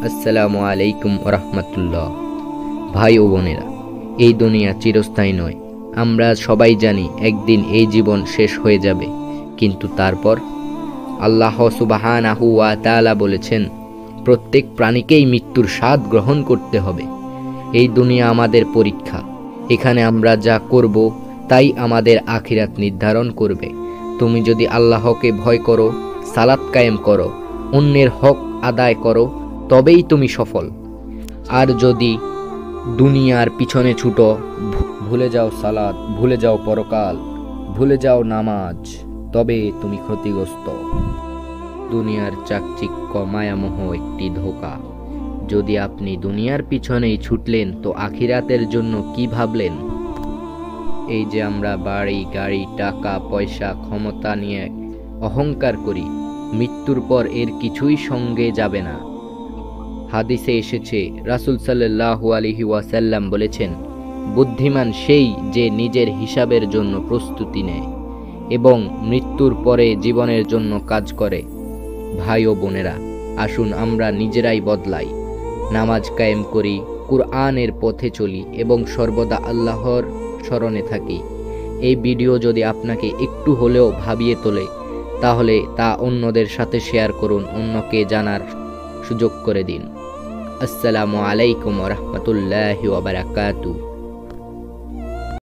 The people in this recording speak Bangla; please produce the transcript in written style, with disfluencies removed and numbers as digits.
আসসালামু আলাইকুম রাহমাতুল্লাহ। ভাই ও বোনেরা, এই দুনিয়া চিরস্থায়ী নয়। আমরা সবাই জানি একদিন এই জীবন শেষ হয়ে যাবে, কিন্তু তারপর আল্লাহ সুবহানাহু ওয়া তাআলা বলেছেন, প্রত্যেক প্রাণীকেই মৃত্যুর স্বাদ গ্রহণ করতে হবে। এই দুনিয়া আমাদের পরীক্ষা। এখানে আমরা যা করব তাই আমাদের আখিরাত নির্ধারণ করবে। তুমি যদি আল্লাহকে ভয় করো, সালাত কায়েম করো, অন্যের হক আদায় করো, তবেই তুমি সফল। আর যদি দুনিয়ার পিছনে ছুটো, ভুলে যাও সালাত, ভুলে যাও পরকাল, ভুলে যাও নামাজ, তবে তুমি ক্ষতিগ্রস্ত। দুনিয়ার চাকচিক্য মায়ামোহ একটি ধোঁকা। যদি আপনি দুনিয়ার পিছনেই ছুটলেন তো আখিরাতের জন্য কি ভাবলেন? এই যে আমরা বাড়ি গাড়ি টাকা পয়সা ক্ষমতা নিয়ে অহংকার করি, মৃত্যুর পর এর কিছুই সঙ্গে যাবে না। হাদিসে এসেছে, রাসূল সাল্লাল্লাহু আলাইহি ওয়াসাল্লাম বলেছেন, বুদ্ধিমান সেই যে নিজের হিসাবের জন্য প্রস্তুতি নেয় এবং মৃত্যুর পরে জীবনের জন্য কাজ করে। ভাই ও বোনেরা, আসুন আমরা নিজেরাই বদলাই, নামাজ কায়েম করি, কুরআনের পথে চলি এবং সর্বদা আল্লাহর স্মরণে থাকি। এই ভিডিও যদি আপনাকে একটু হলেও ভাবিয়ে তোলে, তাহলে তা অন্যদের সাথে শেয়ার করুন, অন্যকে জানার সুযোগ করে দিন। আসসালামু আলাইকুম ওয়া রাহমাতুল্লাহি ওয়া বারাকাতুহু।